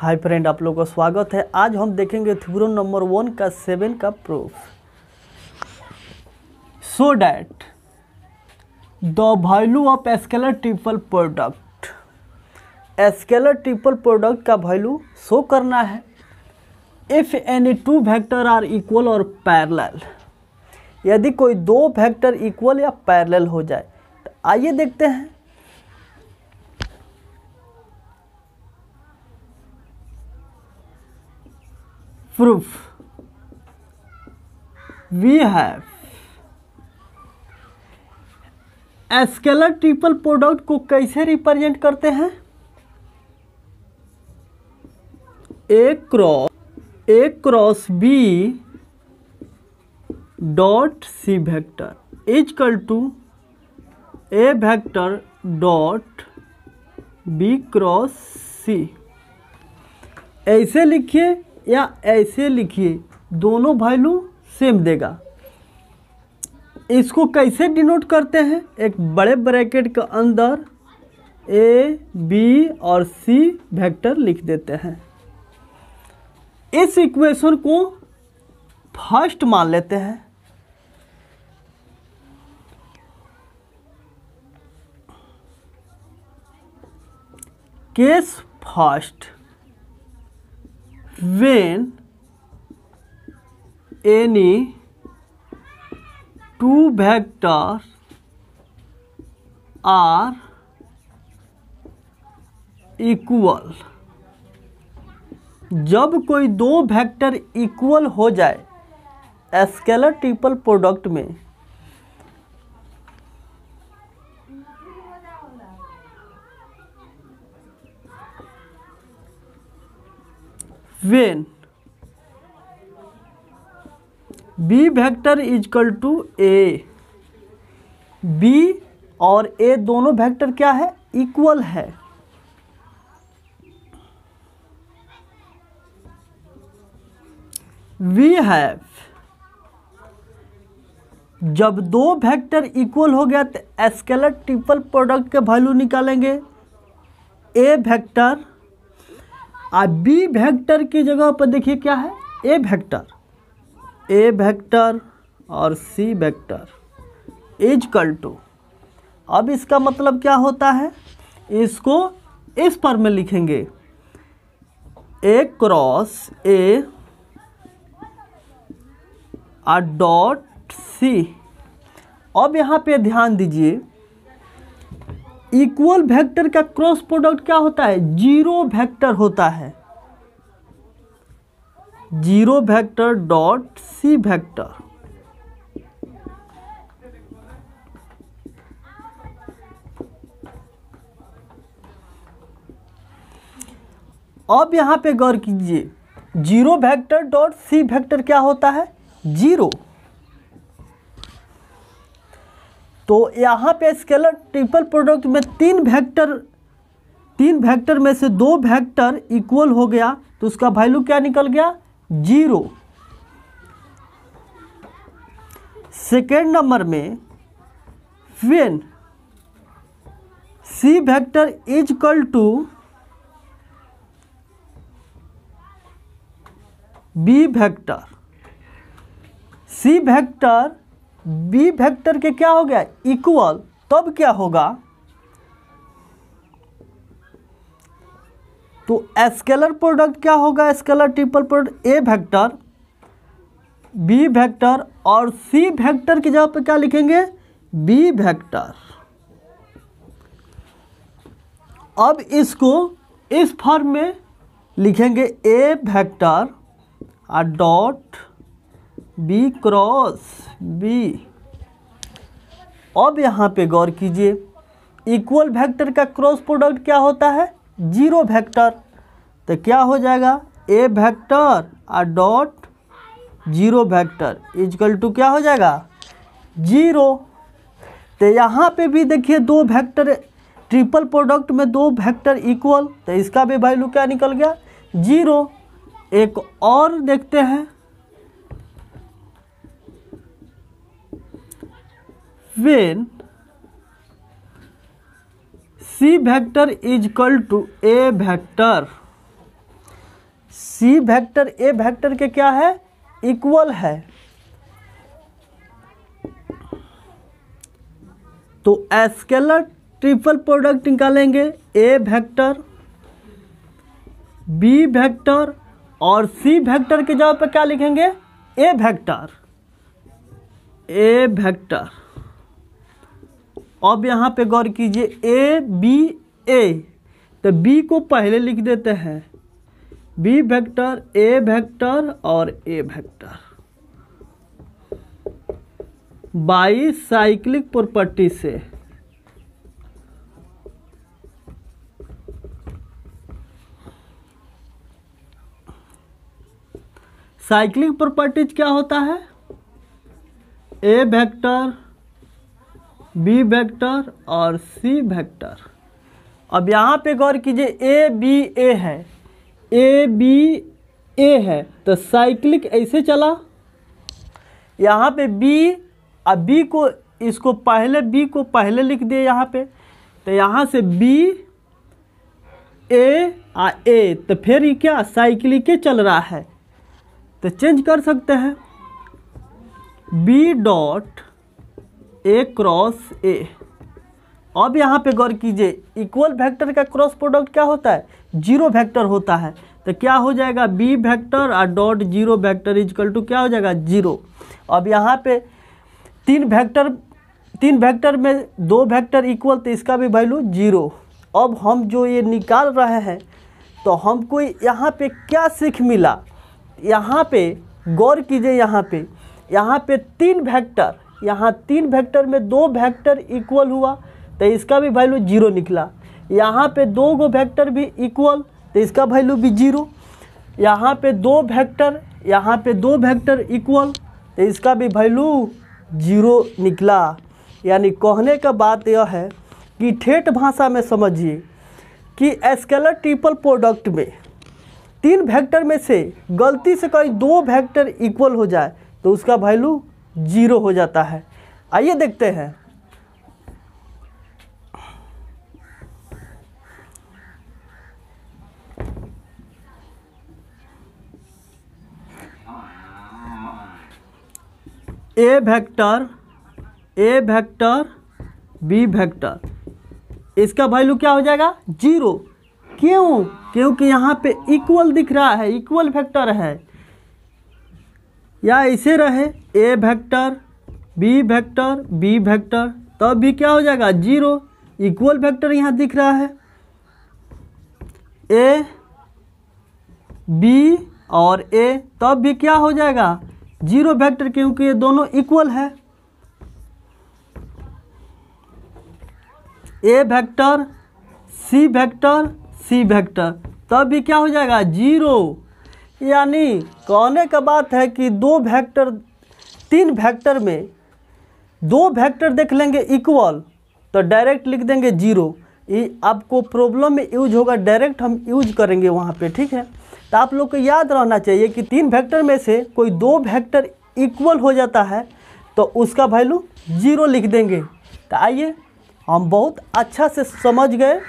Hi friend, आप लोगों का स्वागत है। आज हम देखेंगे थ्योरम नंबर 1 का 7 का proof. So that the value of scalar triple product, scalar triple product का वैल्यू शो करना है if any two vector are equal और पैरेलल। यदि कोई दो वेक्टर इक्वल या पैरेलल हो जाए तो आइए देखते हैं। Proof. We have scalar triple product को कैसे रिप्रेजेंट करते हैं? ए cross B dot C vector is equal to A vector dot B cross सी। ऐसे लिखिए या ऐसे लिखिए, दोनों वैल्यू सेम देगा। इसको कैसे डिनोट करते हैं? एक बड़े ब्रैकेट के अंदर ए बी और सी वेक्टर लिख देते हैं। इस इक्वेशन को फर्स्ट मान लेते हैं। Case first, when any two vectors are equal, जब कोई दो वेक्टर इक्वल हो जाए स्केलर ट्रिपल प्रोडक्ट में, when b vector is equal to A, b और a दोनों वेक्टर क्या है? इक्वल है। we have, जब दो वेक्टर इक्वल हो गया तो स्केलर ट्रिपल प्रोडक्ट के वैल्यू निकालेंगे। a वेक्टर और बी वेक्टर की जगह पर देखिए क्या है? ए वेक्टर और सी वेक्टर इजकल टू। अब इसका मतलब क्या होता है? इसको इस पर में लिखेंगे, ए क्रॉस ए और डॉट सी। अब यहाँ पे ध्यान दीजिए, इक्वल वेक्टर का क्रॉस प्रोडक्ट क्या होता है? जीरो वेक्टर होता है। Zero vector dot C vector. अब यहां पे गौर कीजिए, zero vector dot C vector क्या होता है? जीरो। तो यहाँ पे स्केलर ट्रिपल प्रोडक्ट में तीन वेक्टर में से दो वेक्टर इक्वल हो गया तो उसका वैल्यू क्या निकल गया? जीरो। सेकेंड नंबर में when C vector is equal to B vector, C vector B vector के क्या हो गया? इक्वल। तब क्या होगा? तो स्केलर प्रोडक्ट क्या होगा? Scalar triple product A vector B vector और सी वेक्टर की जगह पे क्या लिखेंगे? B vector. अब इसको इस फॉर्म में लिखेंगे, ए वेक्टर और डॉट बी क्रॉस बी। अब यहाँ पे गौर कीजिए, इक्वल वेक्टर का क्रॉस प्रोडक्ट क्या होता है? Zero vector. तो क्या हो जाएगा? ए वेक्टर और dot zero vector is equal to क्या हो जाएगा? जीरो। तो यहाँ पे भी देखिए, दो वेक्टर ट्रिपल प्रोडक्ट में दो वेक्टर इक्वल, तो इसका भी वैल्यू क्या निकल गया? जीरो। एक और देखते हैं, when C vector is equal to A vector, C vector A vector के क्या है, इक्वल है। तो स्केलर ट्रिपल प्रोडक्ट निकालेंगे, ए वेक्टर बी वेक्टर और सी वेक्टर के जगह पर क्या लिखेंगे, ए वेक्टर, ए वेक्टर। अब यहाँ पे गौर कीजिए, ए बी ए, तो बी को पहले लिख देते हैं, बी वेक्टर ए वेक्टर और ए वेक्टर बाई साइक्लिक प्रॉपर्टी से। साइक्लिक प्रॉपर्टीज क्या होता है, ए वेक्टर बी वेक्टर और सी वेक्टर। अब यहाँ पे गौर कीजिए, ए बी ए है, ए बी ए है, तो साइक्लिक ऐसे चला, यहाँ पे बी, अब बी को इसको पहले, बी को पहले लिख दिए यहाँ पे, तो यहाँ से बी ए आ ए, तो फिर ये क्या साइक्लिक के चल रहा है, तो चेंज कर सकते हैं, B dot A cross A. अब यहाँ पे गौर कीजिए, इक्वल वेक्टर का क्रॉस प्रोडक्ट क्या होता है, जीरो वेक्टर होता है, तो क्या हो जाएगा, बी वेक्टर और dot zero vector is equal to क्या हो जाएगा, जीरो। अब यहाँ पे तीन वेक्टर में दो वेक्टर इक्वल, तो इसका भी वैल्यू जीरो। अब हम जो ये निकाल रहे हैं, तो हमको यहाँ पे क्या सीख मिला, यहाँ पे गौर कीजिए, यहाँ पे तीन वेक्टर, यहाँ तीन वेक्टर में दो वेक्टर इक्वल हुआ, तो इसका भी वैल्यू जीरो निकला। यहाँ पे दो गो वेक्टर भी इक्वल, तो इसका वैल्यू भी जीरो। यहाँ पे दो वेक्टर इक्वल, तो इसका भी वैल्यू जीरो निकला। यानी कहने का बात यह है कि ठेठ भाषा में समझिए कि स्केलर ट्रिपल प्रोडक्ट में तीन वेक्टर में से गलती से कहीं दो वेक्टर इक्वल हो जाए तो उसका वैल्यू जीरो हो जाता है। आइए देखते हैं। ए वेक्टर बी वेक्टर, इसका वैल्यू क्या हो जाएगा, जीरो। क्यों? क्योंकि यहाँ पे इक्वल दिख रहा है, इक्वल वेक्टर है। या ऐसे रहे ए वेक्टर बी वेक्टर, तब भी क्या हो जाएगा, जीरो। इक्वल वेक्टर यहाँ दिख रहा है, ए बी और ए, तब भी क्या हो जाएगा, जीरो वेक्टर, क्योंकि ये दोनों इक्वल है। ए वेक्टर सी वेक्टर, तब भी क्या हो जाएगा, जीरो। यानी कहने का बात है कि तीन वेक्टर में दो वेक्टर देख लेंगे इक्वल, तो डायरेक्ट लिख देंगे जीरो। ये आपको प्रॉब्लम में यूज होगा, डायरेक्ट हम यूज करेंगे वहाँ पे, ठीक है। तो आप लोग को याद रहना चाहिए कि तीन वेक्टर में से कोई दो वेक्टर इक्वल हो जाता है तो उसका वैल्यू जीरो लिख देंगे। तो आइए हम बहुत अच्छा से समझ गए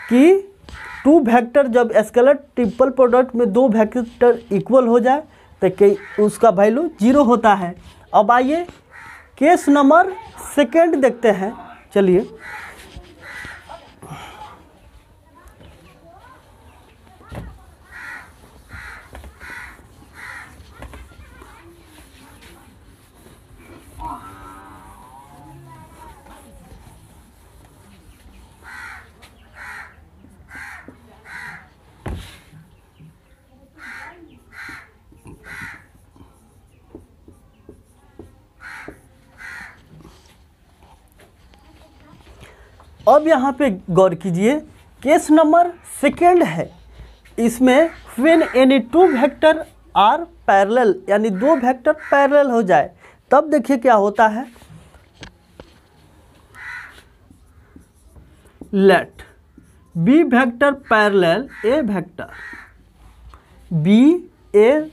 कि टू वेक्टर जब स्केलर ट्रिपल प्रोडक्ट में दो वेक्टर इक्वल हो जाए तो उसका वैल्यू जीरो होता है। अब आइए केस नंबर सेकेंड देखते हैं। चलिए अब यहाँ पे गौर कीजिए, केस नंबर सेकेंड है। इसमें when any two vector are parallel, यानी दो वेक्टर पैरेलल हो जाए, तब देखिए क्या होता है। लेट बी वेक्टर पैरेलल ए वेक्टर, बी ए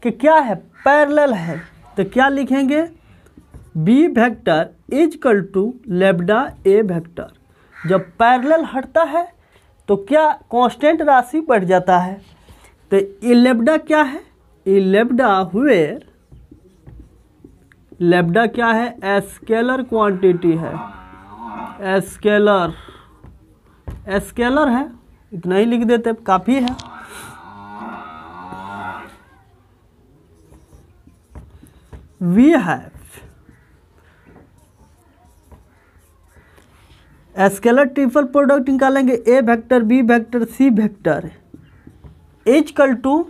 के क्या है, पैरेलल है, तो क्या लिखेंगे, B vector is equal to लेब्डा A vector. जब पैरेलल हटता है तो क्या कांस्टेंट राशि बढ़ जाता है, तो ये लेब्डा क्या है, ये लेब्डा वेयर, लेब्डा क्या है, स्केलर क्वांटिटी है, स्केलर है, इतना ही लिख देते काफी है। We have scalar triple product निकालेंगे, ए vector B vector C vector equal to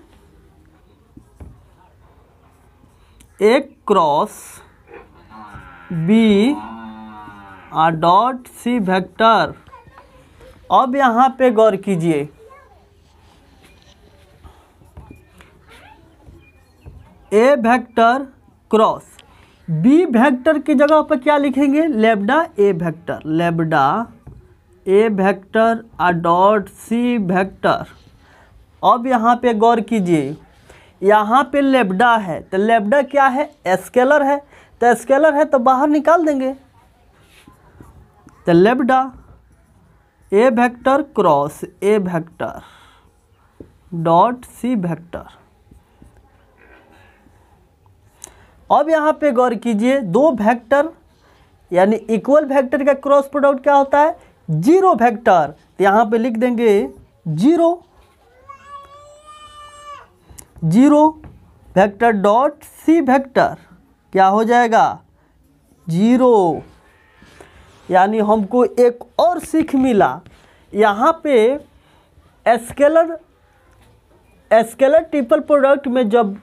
A cross B dot C vector. अब यहाँ पे गौर कीजिए, ए वेक्टर क्रॉस बी वेक्टर की जगह पर क्या लिखेंगे, लेब्डा ए वेक्टर, लेब्डा ए वेक्टर डॉट सी वेक्टर। अब यहाँ पे गौर कीजिए, यहाँ पे लेब्डा है तो लेब्डा क्या है, स्केलर है, तो स्केलर है तो बाहर निकाल देंगे, तो लेब्डा ए वेक्टर क्रॉस ए वेक्टर डॉट सी वेक्टर। अब यहाँ पे गौर कीजिए, दो वेक्टर यानी इक्वल वेक्टर का क्रॉस प्रोडक्ट क्या होता है, जीरो वेक्टर, तो यहाँ पे लिख देंगे zero, zero vector dot C vector क्या हो जाएगा, जीरो। यानी हमको एक और सीख मिला, यहाँ पे स्केलर ट्रिपल प्रोडक्ट में जब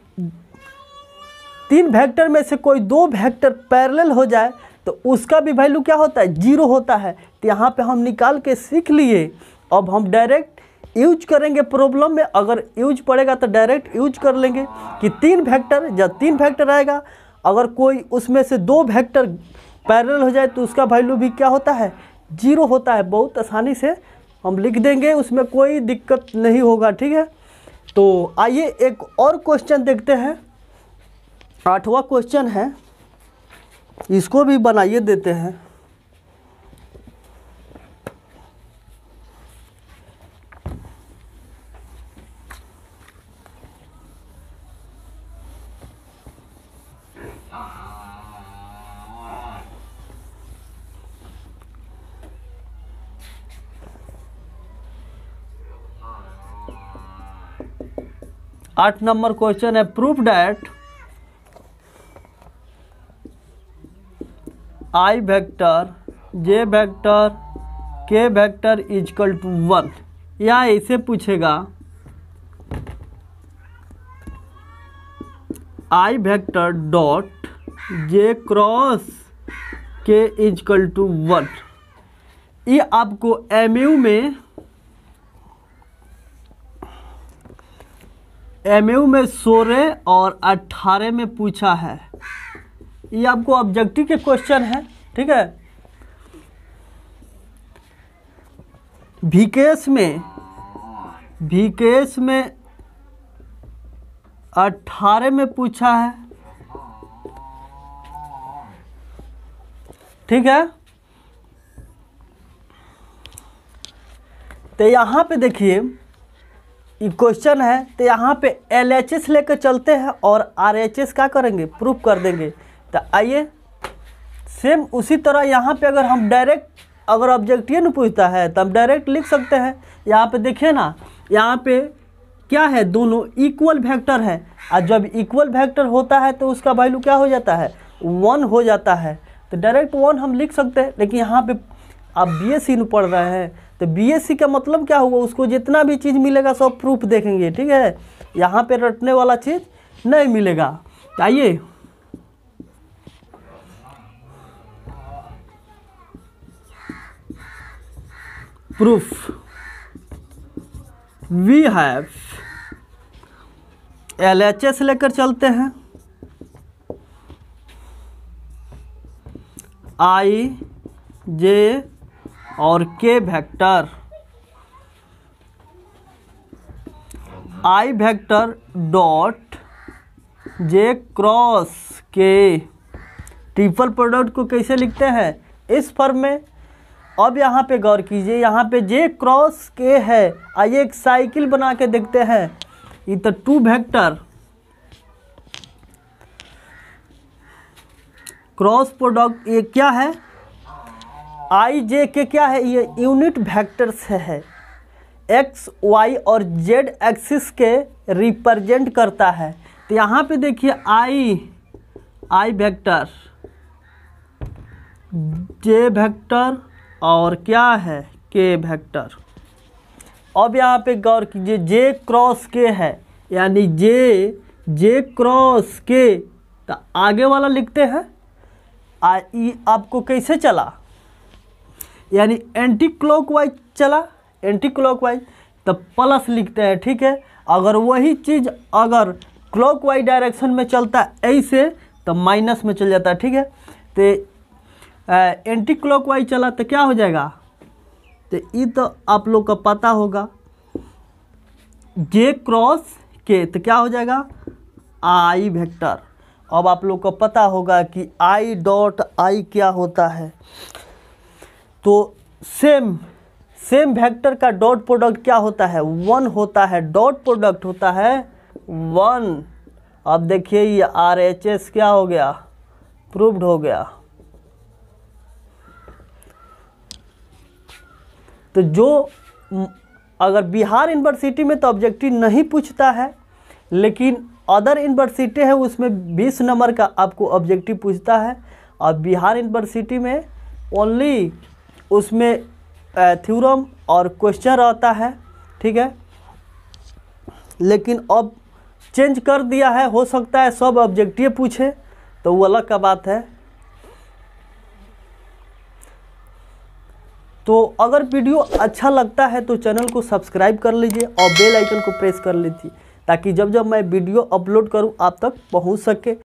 तीन वेक्टर में से कोई दो वेक्टर पैरेलल हो जाए तो उसका भी वैल्यू क्या होता है, जीरो होता है। तो यहाँ पे हम निकाल के सीख लिए। अब हम डायरेक्ट यूज करेंगे प्रॉब्लम में, अगर यूज पड़ेगा तो डायरेक्ट यूज कर लेंगे कि तीन वेक्टर, जब तीन वेक्टर आएगा अगर कोई उसमें से दो वेक्टर पैरेलल हो जाए तो उसका वैल्यू भी क्या होता है, जीरो होता है। बहुत आसानी से हम लिख देंगे, उसमें कोई दिक्कत नहीं होगा, ठीक है। तो आइए एक और क्वेश्चन देखते हैं, 8वां क्वेश्चन है, इसको भी बनाइए देते हैं। आठ नंबर क्वेश्चन है, proof that I vector J vector के वेक्टर इक्वल टू 1, या ऐसे पूछेगा आई वेक्टर डॉट जे क्रॉस के इक्वल टू 1। ये आपको एमयू में 16 और 18 में पूछा है। ये आपको ऑब्जेक्टिव के क्वेश्चन है, ठीक है। वीकेएस में 18 में पूछा है, ठीक है। तो यहाँ पे देखिए ये क्वेश्चन है, तो यहाँ पे LHS लेकर चलते हैं और RHS क्या करेंगे, प्रूफ कर देंगे। तो आइए सेम उसी तरह यहाँ पे अगर हम डायरेक्ट, अगर ऑब्जेक्टिव नहीं पूछता है तो हम डायरेक्ट लिख सकते हैं। यहाँ पे देखिए ना, यहाँ पे क्या है, दोनों इक्वल वेक्टर है, और जब इक्वल वेक्टर होता है तो उसका वैल्यू क्या हो जाता है, 1 हो जाता है। तो डायरेक्ट 1 हम लिख सकते हैं। लेकिन यहाँ पे आप BSc में पढ़ रहे हैं तो BSc का मतलब क्या हुआ, उसको जितना भी चीज़ मिलेगा सब प्रूफ देखेंगे, ठीक है। यहाँ पे रटने वाला चीज़ नहीं मिलेगा। आइए प्रूफ, वी हैव LHS लेकर चलते हैं, I J और K vector, I vector dot J cross K। Triple product को कैसे लिखते हैं, इस फॉर्म में। अब यहाँ पे गौर कीजिए, यहाँ पे J क्रॉस K है। आइए एक साइकिल बना के देखते हैं। ये तो टू वेक्टर क्रॉस प्रोडक्ट, ये क्या है, आई जे के क्या है, ये यूनिट वेक्टर से है, एक्स वाई और जेड एक्सिस के रिप्रेजेंट करता है। तो यहाँ पे देखिए आई वेक्टर, जे वेक्टर और क्या है के वेक्टर। अब यहाँ पे गौर कीजिए, जे क्रॉस के है, यानी जे क्रॉस के, तो आगे वाला लिखते हैं आपको कैसे चला, यानी एंटी क्लॉकवाइज चला, एंटी क्लॉकवाइज, तो प्लस लिखते हैं, ठीक है। अगर वही चीज़ अगर क्लॉकवाइज डायरेक्शन में चलता है ऐसे, तो माइनस में चल जाता है, ठीक है। तो एंटी क्लॉकवाइज चला तो क्या हो जाएगा, तो ये तो आप लोग का पता होगा, जे क्रॉस के तो क्या हो जाएगा, आई वेक्टर। अब आप लोग को पता होगा कि आई डॉट आई क्या होता है, तो सेम वेक्टर का डॉट प्रोडक्ट क्या होता है, 1 होता है, डॉट प्रोडक्ट होता है 1। अब देखिए ये RHS क्या हो गया, प्रूव्ड हो गया। तो जो अगर बिहार यूनिवर्सिटी में तो ऑब्जेक्टिव नहीं पूछता है, लेकिन अदर यूनिवर्सिटी है उसमें 20 नंबर का आपको ऑब्जेक्टिव पूछता है, और बिहार यूनिवर्सिटी में ओनली उसमें थ्योरम और क्वेश्चन रहता है, ठीक है। लेकिन अब चेंज कर दिया है, हो सकता है सब ऑब्जेक्टिव पूछे, तो वो अलग का बात है। तो अगर वीडियो अच्छा लगता है तो चैनल को सब्सक्राइब कर लीजिए और बेल आइकन को प्रेस कर लीजिए, ताकि जब जब मैं वीडियो अपलोड करूं आप तक पहुंच सके।